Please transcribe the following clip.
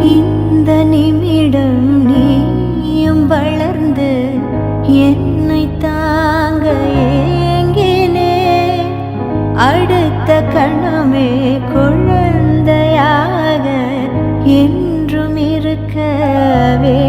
இந்த நிமிடம் நீயும் வளர்ந்து என்னை தாங்க ஏங்கினே அடுத்த கணமே குழந்தையாக என்றும் இருக்கவே